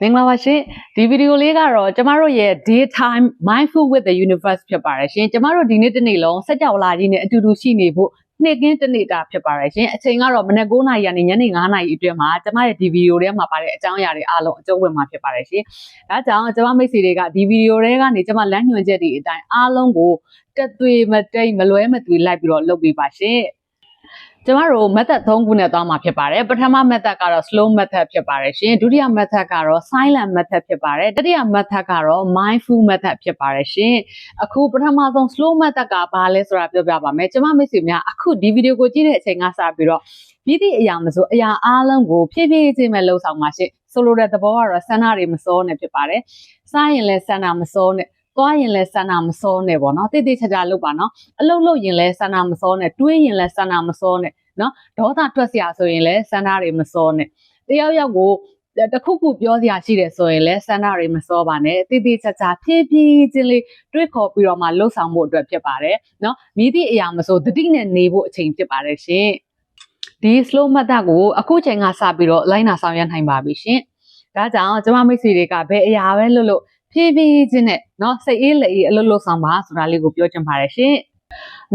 မင်္ဂလာပါရှင်ဒီဗီဒီယိုလေးကတော့ကျမတို့ရဲ့ daytime mindful with the universe ဖြစ်ပါတယ်ရှင်ကျမတို့ဒီနေ့တစ်နေ့လုံးစက်ကြောလာကြီးနဲ့အတူတူရှိနေဖို့နေ့ကင်းတစ်နေ့တာဖြစ်ပါတယ်ရှင်အချိန်ကတော့မနက်9:00နာရီကနေညနေ9:00နာရီအတွင်းမှာကျမရဲ့ဒီဗီဒီယိုထဲမှာပါတဲ့အကြောင်းအရာတွေအားလုံးအကျုံးဝင်မှာဖြစ်ပါတယ်ရှင်ဒါကြောင့်ကျမမိတ်ဆွေတွေကဒီဗီဒီယိုထဲကနေကျမလမ်းညွှန်ချက်တွေအတိုင်းအားလုံးကိုတက်သွေမတိတ်မလွဲမသွေလိုက်ပြီးတော့လုပ်ပေးပါရှင်ကျမတို့ method 3ခုနဲ့သွားမှာဖြစ်ပါတယ်ပထမ method ကတော့ slow method ဖြစ်ပါတယ်ရှင်ဒုတိယ method ကတော့ silent method ဖြစ်ပါတယ်တတိယ method ကတော့ mindful method ဖြစ်ပါတယ်ရှင်အခုပထမဆုံး slow method ကဘာလဲဆိုတာပြောပြပါမယ်ကျမမိတ်ဆွေများအခုဒီဗီဒီယိုကိုကြည့်တဲ့အချိန်ကစပြီးတော့ပြည်သည့်အရာမဆိုအရာအားလုံးကိုဖြည်းဖြည်းချင်းပဲလှုပ်ဆောင်ပါရှင်ဆိုလိုတဲ့သဘောကတော့စန္ဒတွေမစောနဲ့ဖြစ်ပါတယ်စားရင်လည်းစန္ဒမစောနဲ့သွားရင်လဲစန္ဒမစောနဲ့ပေါ့နော်တိတိကျကျလုပ်ပါနော်အလုပ်လုပ်ရင်လဲစန္ဒမစောနဲ့တွေးရင်လဲစန္ဒမစောနဲ့နော်ဒေါသထွက်စရာဆိုရင်လဲစန္ဒတွေမစောနဲ့တယောက်ယောက်ကိုတခုခုပြောစရာရှိတယ်ဆိုရင်လဲစန္ဒတွေမစောပါနဲ့တိတိကျကျဖြည်းဖြည်းချင်းလေးတွေးခေါ်ပြီးတော့မှလှုပ်ဆောင်ဖို့အတွက်ဖြစ်ပါတယ်နော်မိသည့်အရာမဆိုတတိနဲ့နေဖို့အချိန်ဖြစ်ပါတယ်ရှင်ဒီ slow method ကိုအခုချိန်ကစပြီးတော့လိုင်းနာဆောင်ရွက်နိုင်ပါပြီရှင်ဒါကြောင့်ကျမမိတ်ဆွေတွေကဘယ်အရာပဲလုပ်လို့ဖြည်းဖြည်းချင်းနဲ့เนาะစိတ်အေးလက်အေးအလုပ်လုပ်ဆောင်ပါဆိုတာလေးကိုပြောချင်ပါတယ်ရှင်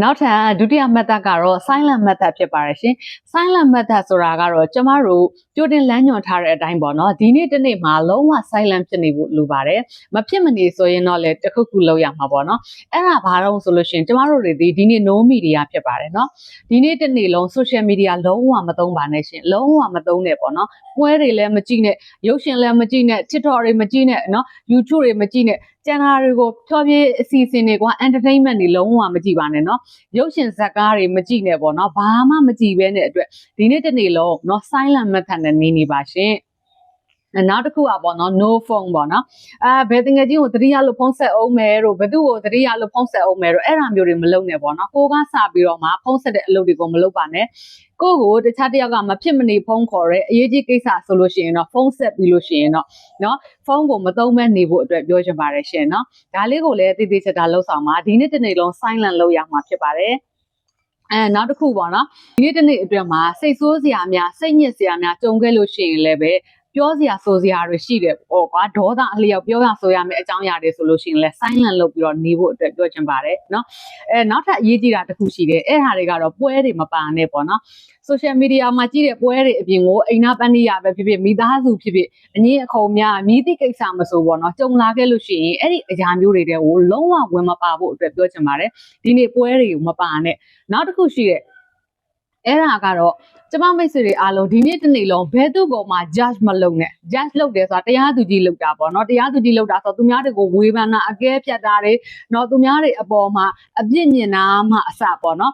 နောက်ထပ်ဒုတိယ method ကတော့ silent method ဖြစ်ပါတယ်ရှင် silent method ဆိုတာကတော့ကျမတို့ကြိုတင်လမ်းညွှန်ထားတဲ့အတိုင်းပေါ့နော်ဒီနေ့တစ်နေ့မှာလုံးဝ silent ဖြစ်နေဖို့လိုပါတယ်မဖြစ်မနေဆိုရင်တော့လေတစ်ခုခုလုပ်ရမှာပေါ့နော်အဲ့ဒါဘာလို့ဆိုလို့ရှိရင်ကျမတို့တွေဒီနေ့ no media ဖြစ်ပါတယ်နော်ဒီနေ့တစ်နေ့လုံး social media လုံးဝမသုံးပါနဲ့ရှင်လုံးဝမသုံးနဲ့ပေါ့နော်ပွဲတွေလည်းမကြည့်နဲ့ရုပ်ရှင်လည်းမကြည့်နဲ့ TikTok တွေမကြည့်နဲ့နော် YouTube တွေမကြည့်နဲ့ကျန်တာတွေကိုဖြောပြအစီအစဉ်တွေကွာ entertainment တွေလုံးဝမကြည့်ပါနဲ့နော်ရုပ်ရှင်ဇာတ်ကားတွေမကြည့်နဲ့ပေါ့နော်ဘာမှမကြည့်ဘဲနဲ့အတွက်ဒီနေ့တစ်နေ့လုံးနော် silent method နဲ့နေပါရှင်နောက်တစ်ခုอ่ะပေါ့နော် no phone ပေါ့နော်ဘယ်တငယ်ချင်းကိုသတိရလို့ဖုန်းဆက်အောင်မယ်တို့ဘသူ့ကိုသတိရလို့ဖုန်းဆက်အောင်မယ်တို့အဲ့ဒါမျိုးတွေမလုပ်နဲ့ပေါ့နော်ကိုကစပြီးတော့မှဖုန်းဆက်တဲ့အလုပ်တွေကိုမလုပ်ပါနဲ့ကိုတခြားတစ်ယောက်ကမဖြစ်မနေဖုန်းခေါ်ရဲအရေးကြီးကိစ္စဆိုလို့ရှိရင်တော့ဖုန်းဆက်ပြီးလို့ရှိရင်တော့နော်ဖုန်းကိုမသုံးမဲနေဖို့အတွက်ပြောချင်ပါတယ်ရှင်နော်ဒါလေးကိုလည်းတည်တည်ချာချာလှုပ်ဆောင်ပါဒီနေ့တစ်နေ့လုံး silent လုပ်ရမှာဖြစ်ပါတယ်နောက်တစ်ခုပေါ့နော်ဒီနေ့တစ်နေ့အတွင်းမှာစိတ်ဆိုးစရာများစိတ်ညစ်စရာများကြုံခဲ့လို့ရှိရင်လည်းပဲပြောစရာဆိုစရာတွေရှိတယ်ပေါ့ကွာဒေါသအလျောက်ပြောရဆိုရမယ့်အကြောင်းအရာတွေဆိုလို့ရှိရင်လည်း silent လုပ်ပြီးတော့နေဖို့အတွက်ပြောချင်ပါတယ်နော်နောက်ထပ်အရေးကြီးတာတစ်ခုရှိတယ်အဲ့ဟာတွေကတော့ပွဲတွေမပါနဲ့ပေါ့နော် social media မှာကြည့်တဲ့ပွဲတွေအပြင်ကိုအိမ်နာပန်းနေရပဲဖြစ်ဖြစ်မိသားစုဖြစ်ဖြစ်အငင်းအခုံများမြည်သည့်ကိစ္စမဆိုပေါ့နော်ကြုံလာခဲ့လို့ရှိရင်အဲ့ဒီအရာမျိုးတွေတဲ့ကိုလုံးဝဝင်မပါဖို့အတွက်ပြောချင်ပါတယ်ဒီနေ့ပွဲတွေကိုမပါနဲ့နောက်တစ်ခုရှိတဲ့အဲ့ဒါကတော့ကျမမိတ်ဆွေတွေအားလုံးဒီနေ့တစ်နေ့လုံးဘယ်သူ့ကိုမှ judge မလုပ်နဲ့ judge လုပ်တယ်ဆိုတာတရားသူကြီးလုပ်တာပေါ့နော်တရားသူကြီးလုပ်တာဆိုသူများတွေကိုဝေဖန်တာအကဲဖြတ်တာတွေနော်သူများတွေအပေါ်မှာအပြစ်မြင်တာမှအစပေါ့နော်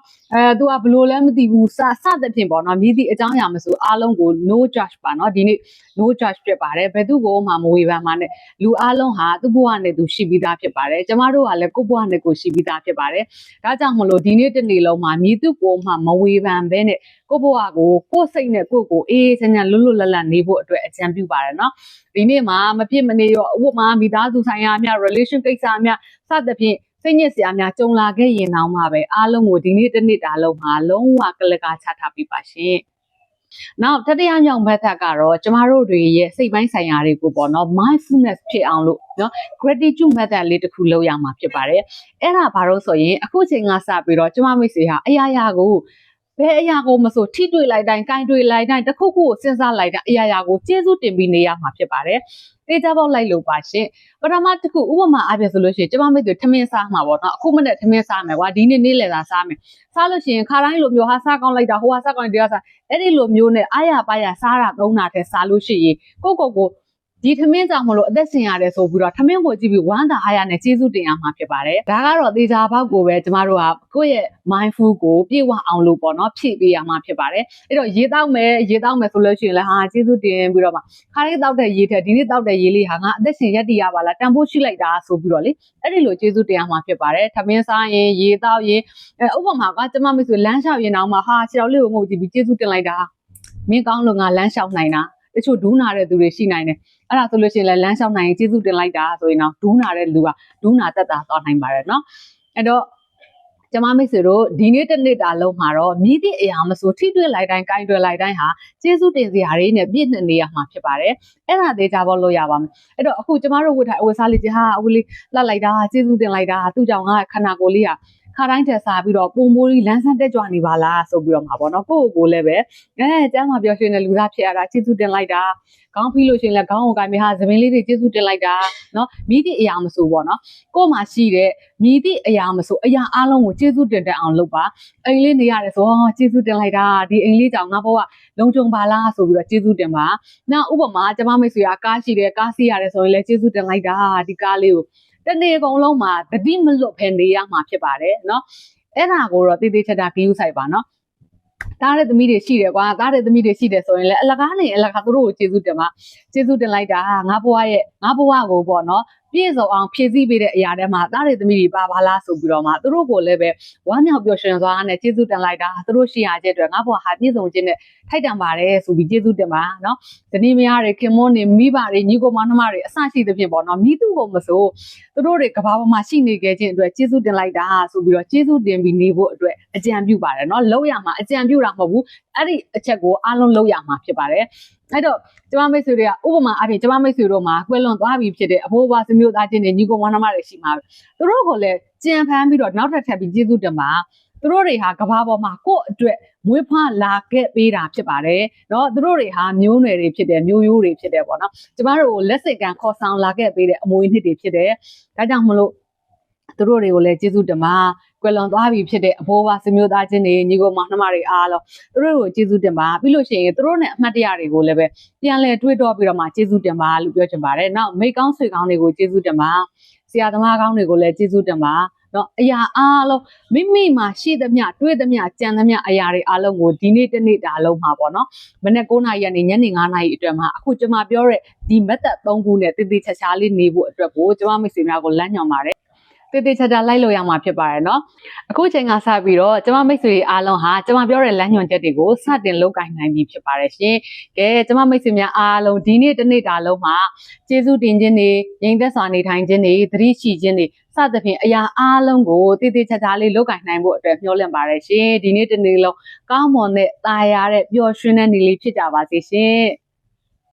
သူကဘလို့လဲမသိဘူးစသဖြင့်ပေါ့နော်မြည်သည့်အကြောင်းအရာမဆိုအားလုံးကို no judge ပါနော်ဒီနေ့ no judge ဖြစ်ပါတယ်ဘယ်သူ့ကိုမှမဝေဖန်ပါနဲ့လူအားလုံးဟာသူ့ဘဝနဲ့သူရှိပြီးသားဖြစ်ပါတယ်ကျမတို့ကလည်းကိုယ့်ဘဝနဲ့ကိုယ်ရှိပြီးသားဖြစ်ပါတယ်ဒါကြောင့်မလို့ဒီနေ့တစ်နေ့လုံးမှာမြည်သူ့ကိုမှမဝေဖန်ဘဲနဲ့ကိုယ့်ဘဝကိုကိုယ်စိတ်နဲ့ကိုအေးချမ်းချမ်းလွတ်လွတ်လပ်လပ်နေဖို့အတွက်အကြံပြုပါတယ်နော်ဒီနေ့မှာမဖြစ်မနေရောဥပမာမိသားစုဆိုင်ရာများ relation ကိစ္စများစသဖြင့်စိတ်ညစ်စရာများကြုံလာခဲ့ရင်တောင်မှပဲအားလုံးကိုဒီနေ့တစ်နေ့တာလုံးမှာလုံးဝကလကာချထားပြီးပါရှင်နောက်တတိယမြောက် method ကတော့ကျမတို့တွေရဲ့စိတ်ပိုင်းဆိုင်ရာတွေကိုပေါ့နော် mindfulness ဖြစ်အောင်လို့နော် gratitude method လေးတစ်ခုလုပ်ရမှာဖြစ်ပါတယ်အဲ့ဒါဘာလို့ဆိုရင်အခုချိန်ကစပြီးတော့ကျမမိတ်ဆွေဟာအရာကိုဘယ်အရာကိုမဆိုထိတွေ့လိုက်တိုင်း၊ကိုင်တွေ့လိုက်တိုင်းတစ်ခုခုကိုစဉ်းစားလိုက်တိုင်းအရာကိုကျေးဇူးတင်ပြီးနေရမှာဖြစ်ပါတယ်။တေးကြပေါက်လိုက်လို့ပါရှင်။ပထမတစ်ခုဥပမာအားဖြင့်ဆိုလို့ရှိရင်ကျမမိတ်တွေထမင်းစားမှာပေါ့နော်။အခုမနေ့ထမင်းစားမယ်ကွာဒီနေ့နေ့လည်သာစားမယ်။စားလို့ရှိရင်ခါတိုင်းလိုမျိုးဟာစားကောင်းလိုက်တာဟိုဟာစားကောင်းတရားစားအဲ့ဒီလိုမျိုးနဲ့အားရပါရစားတာသုံးတာတဲ့စားလို့ရှိရင်ကိုဒီထမင်းကြောင့်မလို့အသက်ရှင်ရတယ်ဆိုပြီးတော့ထမင်းကိုကြည့်ပြီးဝမ်းသာအားရနဲ့ကျေးဇူးတင်ရမှာဖြစ်ပါတယ်ဒါကတော့သေချာပေါက်ကိုပဲကျမတို့ကကိုယ့်ရဲ့ mindful ကိုပြည့်ဝအောင်လို့ပေါ့နော်ဖြည့်ပေးရမှာဖြစ်ပါတယ်အဲ့တော့ရေတောက်မယ်ဆိုလို့ရှိရင်လည်းဟာကျေးဇူးတင်ပြီးတော့မှခါလေးတောက်တဲ့ရေထက်ဒီနေ့တောက်တဲ့ရေလေးဟာငါအသက်ရှင်ရက်တည်ရပါလားတန်ဖိုးရှိလိုက်တာဆိုပြီးတော့လေအဲ့ဒီလိုကျေးဇူးတင်ရမှာဖြစ်ပါတယ်ထမင်းစားရင်ရေတောက်ရင်ဥပမာကကျမမိတ်ဆွေလမ်းလျှောက်ရင်တော့မှဟာခြေတော်လေးကိုငုပ်ကြည့်ပြီးကျေးဇူးတင်လိုက်တာမင်းကောင်းလို့ငါလမ်းလျှောက်နိုင်တာတချို့ဒူးနာတဲ့သူတွေရှိနိုင်တယ်အဲ့ဒါဆိုလို့ရှိရင်လည်းလမ်းလျှောက်နိုင်ရင်ကျေးဇူးတင်လိုက်တာဆိုရင်တော့ဒူးနာတဲ့လူကဒူးနာတက်တာသွားနိုင်ပါတယ်เนาะအဲ့တော့ ကျမမိတ်ဆွေတို့ဒီနေ့တစ်နေ့တာလုံးမှာတော့မြည်သည့်အရာမဆိုထိတွေ့လိုက်တိုင်းကိုင်တွယ်လိုက်တိုင်းဟာကျေးဇူးတင်စရာတွေနဲ့ပြည့်နှက်နေရမှာဖြစ်ပါတယ်အဲ့ဒါသေးချဖို့လို့ရပါမယ်အဲ့တော့အခုကျမတို့ဝတ်ထိုင်အဝတ်စားလေးကြီးဟာအခုလေးလှက်လိုက်တာကျေးဇူးတင်လိုက်တာသူ့ကြောင့်ငါခန္ဓာကိုယ်လေးဟာခါတိုင်းတက်စားပြီးတော့ပုံမိုးကြီးလမ်းဆန်းတက်ကြွနေပါလားဆိုပြီးတော့မှာပေါ့နော်ကိုယ့်ကိုယ်လည်းပဲကျမ်းမှာပြောရှင်တဲ့လူသားဖြစ်ရတာကျေးဇူးတင်လိုက်တာခေါင်းဖိလို့ရှင်လည်းခေါင်းကိုကိုင်ပြီးဟာသမင်းလေးတွေကျေးဇူးတင်လိုက်တာနော်မြည်သည့်အရာမဆိုပေါ့နော်ကို့မှာရှိတဲ့မြည်သည့်အရာမဆိုအရာအလုံးကိုကျေးဇူးတင်တဲ့အောင်လုပ်ပါအိမ်လေးနေရတယ်ဆိုကျေးဇူးတင်လိုက်တာဒီအိမ်လေးကြောင့်ငါဘဝလုံခြုံပါလားဆိုပြီးတော့ကျေးဇူးတင်ပါနောက်ဥပမာကျမမိတ်ဆွေကကားရှိတယ်ကားစီးရတယ်ဆိုရင်လည်းကျေးဇူးတင်လိုက်တာဒီကားလေးကိုတနေ့ကုန်လုံးမှာတတိမလွတ်ဖယ်နေရမှာဖြစ်ပါတယ်နော်အဲ့ဒါကိုတော့တေးသေးချာချာဂရုစိုက်ပါနော်တားတဲ့သမီးတွေရှိတယ်ကွာတားတဲ့သမီးတွေရှိတယ်ဆိုရင်လည်းအလကားနေအလကားသူတို့ကိုကျေးဇူးတင်ပါကျေးဇူးတင်လိုက်တာငါဘဝကိုပေါ့နော်ပြည့်စုံအောင်ဖြည့်ဆည်းပေးတဲ့အရာတွေမှာတားတဲ့သမီးတွေပါလားဆိုပြီးတော့မှသူတို့ကိုလည်းပဲဝမ်းမြောက်ပျော်ရွှင်စွာနဲ့ကျေးဇူးတင်လိုက်တာသူတို့ရှိရတဲ့အတွက်ငါဘဝဟာပြည့်စုံခြင်းနဲ့ထိုက်တန်ပါတယ်ဆိုပြီးကျေးဇူးတင်ပါနော်ဇနီးမယားတွေခင်မွန်းတွေမိဘတွေညီကိုမောင်နှမတွေအဆရှိသဖြင့်ပေါ့နော်မိသူကိုမဆိုသူတို့တွေကဘာပေါ်မှာရှိနေခဲ့ခြင်းအတွက်ကျေးဇူးတင်လိုက်တာဆိုပြီးတော့ကျေးဇူးတင်ပြီးနေဖို့အတွက်အကြံပြုပါတယ်နော်လောက်ရမှာအကြံပြုတာမဟုတ်ဘူးအဲ့ဒီအချက်ကိုအားလုံးလောက်ရမှာဖြစ်ပါတယ်အဲ့တော့ကျမမိတ်ဆွေတွေကဥပမာအပြင်ကျမမိတ်ဆွေတို့မှာကွယ်လွန်သွားပြီဖြစ်တဲ့အဖိုးအဖွားစမျိုးသားချင်းတွေညီကိုမောင်နှမတွေရှိမှာသူတို့ကိုလည်းကြံဖမ်းပြီးတော့နောက်ထပ်ထပ်ပြီးကျေးဇူးတင်ပါသူတို့တွေဟာကဘာပေါ်မှာကိုယ့်အတွက်မွေးဖွားလာခဲ့ပေးတာဖြစ်ပါတယ်เนาะသူတို့တွေဟာမျိုးနွယ်တွေဖြစ်တယ်မျိုးရိုးတွေဖြစ်တယ်ပေါ့နော်ကျမတို့ကိုလက်စိတ်ကံခေါ်ဆောင်လာခဲ့ပေးတဲ့အမွေနှစ်တွေဖြစ်တယ်ဒါကြောင့်မလို့သူတို့တွေကိုလည်းကျေးဇူးတင်ပါကွယ်လွန်သွားပြီဖြစ်တဲ့အဖိုးအဖွားစမျိုးသားချင်းတွေညီကိုမောင်နှမတွေအားလုံးသူတို့ကိုကျေးဇူးတင်ပါပြီးလို့ရှိရင်သူတို့နဲ့အမှတ်တရတွေကိုလည်းပဲပြန်လဲတွေးတောပြီးတော့မှကျေးဇူးတင်ပါလို့ပြောချင်ပါတယ်နောက်မိတ်ကောင်းဆွေကောင်းတွေကိုကျေးဇူးတင်ပါဆရာသမားကောင်းတွေကိုလည်းကျေးဇူးတင်ပါနော်အရာအားလုံးမိမိမှာရှိသမျှတွေးသမျှကြံသမျှအရာတွေအားလုံးကိုဒီနေ့တစ်နေ့တာလုံးမှာပေါ့နော်မနေ့9 နာရီကနေညနေ9 နာရီအတွင်းမှာအခုကျွန်မပြောတဲ့ဒီ method 3 ခုနဲ့တည်တည်ချာချာလေးနေဖို့အတွက်ကိုကျွန်မမိတ်ဆွေများကိုလမ်းညွှန်ပါတယ်တည်တည်ချာချာလိုက်လို့ရမှာဖြစ်ပါတယ်နော်အခုချိန်ကစပြီးတော့ကျွန်မမိတ်ဆွေအားလုံးဟာကျွန်မပြောတဲ့လမ်းညွှန်ချက်တွေကိုစတင်လုပ်ကိုင်နိုင်ပြီဖြစ်ပါတယ်ရှင်ကဲကျွန်မမိတ်ဆွေများအားလုံးဒီနေ့တစ်နေ့တာလုံးမှာကျေးဇူးတင်ခြင်းတွေငြိမ်သက်စွာနေထိုင်ခြင်းတွေသတိရှိခြင်းတွေစသဖြင့်အရာအားလုံးကိုတည်တည်ချာချာလေးလုပ်ကိုင်နိုင်ဖို့အတွက်မျှော်လင့်ပါတယ်ရှင်ဒီနေ့တစ်နေ့လုံးကောင်းမွန်တဲ့တာယာတဲ့ပျော်ရွှင်တဲ့နေ့လေးဖြစ်ကြပါစေရှင်